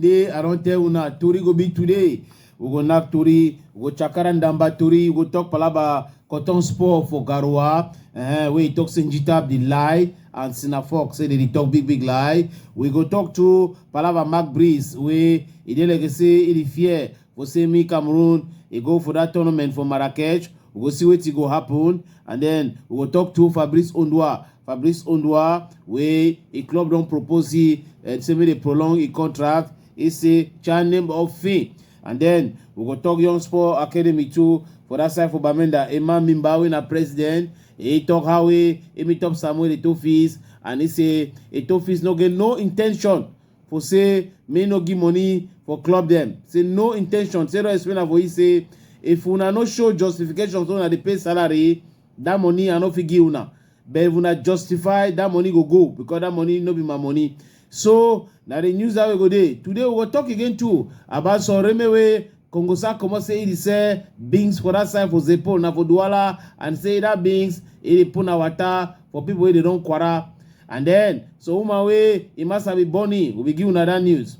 day. I don't tell una Tori go be today. We go knock Tori, we go Chakara Ndamba Tori, we go talk palaba Cotton Sport for Garoua. We talk Senjitab the lie and Sinafox say they talk big lie. We go talk to palaba Mark Breeze. We like say it fear for say me Cameroon. He go for that tournament for Marrakech. We go see what it go happen, and then we go talk to Fabrice Ondwa. Fabrice Ondwa, where a club don't propose he say they prolong a contract. He say change name of fee, and then we go talk Young Sport Academy too for that side for Bamenda. Emma Mimbawe na president. He talk how he meet up Samuel Etofis, and he say Etofis no get no intention for say may no give money for club them. Say no intention. Say no explain for he say if una no show justification so una dey pay salary, that money I no fit give una. But if una justify, that money go because that money no be my money. So now the news that we go there. Today we go talk again too about some Remewe Kongosa come say it say beings for that side for Zepo na for Douala and say that beings it put na water for people where they don't quarter. And then so way it must have been Bonnie. We be give another news.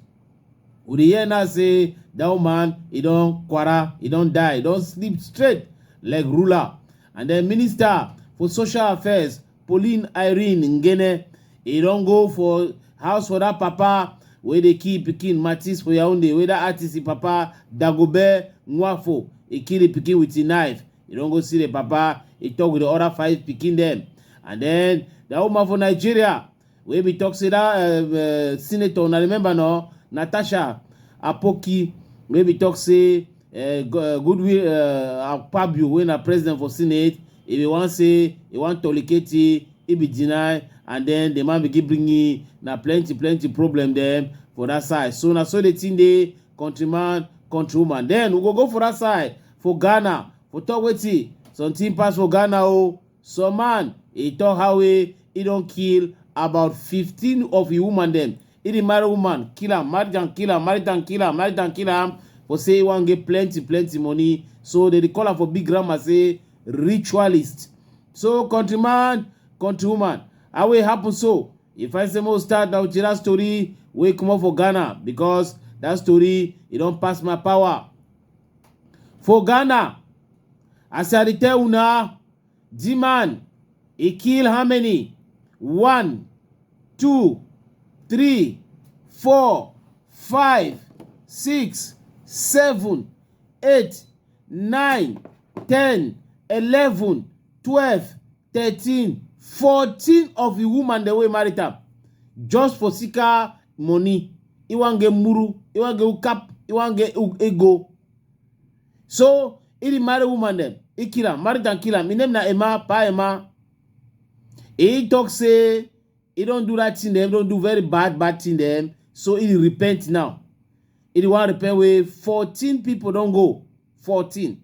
We hear now say that man he don't quarter, he don't die, he don't sleep straight like ruler. And then Minister for Social Affairs, Pauline Irene Ngene, he don't go for house for that papa where they keep picking Matisse for Yaounde, where that artist papa Dagobert Nwafo, he kill the picking with a knife. He don't go see the papa, he talk with the other 5 picking them. And then the woman for Nigeria, where we talk to that senator, I remember now, Natasha Apoki, where we talk say goodwill Pabio when a president for Senate. If he want say he want tolerate he be denied, and then the man begin bringing na plenty problem them for that side. So now so the thing they countryman, countrywoman. Then we go for that side for Ghana for talk wetin something pass for Ghana. Oh, so man he talk how he don't kill about 15 of the woman them. He the married woman kill am, married and kill am, married and kill am, married and kill am. For say he want get plenty money. So they call her for big grammar say ritualist. So countryman, countrywoman, how will happen so? If I say more start now with that story, we come up for Ghana because that story it don't pass my power. For Ghana, as I tell una, the man he kill how many? 1, 2, 3, 4, 5, 6, 7, 8, 9, 10, 11, 12, 13, 14 of the woman the way married them. Just for sika money. He want get muru, he want get ukap, he want get ego. So, he married woman them. He kill him, married and kill him. He name na Emma, pa Emma. He talk say, he don't do that thing them, don't do very bad thing them. So, he repent now. He want to repent with 14 people don't go. 14.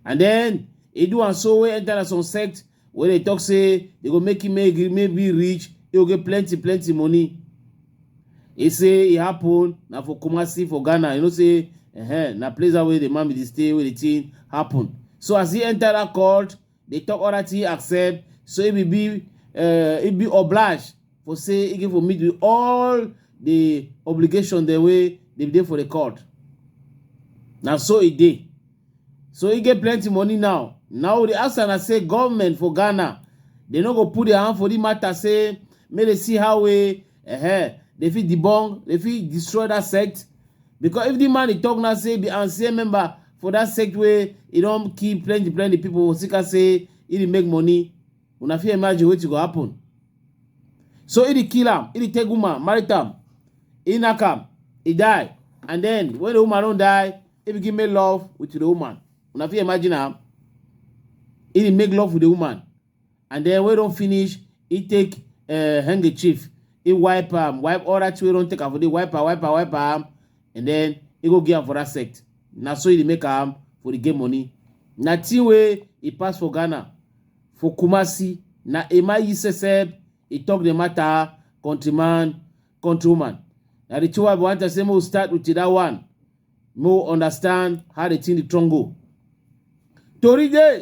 And then, he do and so we enter some sect where they talk say they go make him maybe rich, he will get plenty money. He say it happen now for Kumasi for Ghana. You know say na place where the man be stay where the thing happen. So as he enter that court, they talk all that he accept. So it be obliged for say he give for meet with all the obligation the way they did for the court. Now so it did. So he get plenty money now. Now the answer I say government for Ghana, they not go put their hand for the matter say, may they see how we they fit debunk, they fit destroy that sect. Because if the man he talk now say be ancien member for that sect way, he don't keep plenty people forsika say he make money. Una fit imagine what go happen. So he kill him, he take woman, marry him, he knock him, he die. And then when the woman don't die, he begin make love with the woman. Una fit imagine him. He make love with the woman. And then when don't finish, he take handkerchief. He wipe all that way don't take her for the wipe her. And then he go give her for that sect. Now so he make her for the game money. Now thing way he pass for Ghana. For Kumasi. Now Emma Yiseseb, he talk the matter, countryman, countrywoman. Now the two I want to say more start with that one. More understand how the thing the trongo. Tori day.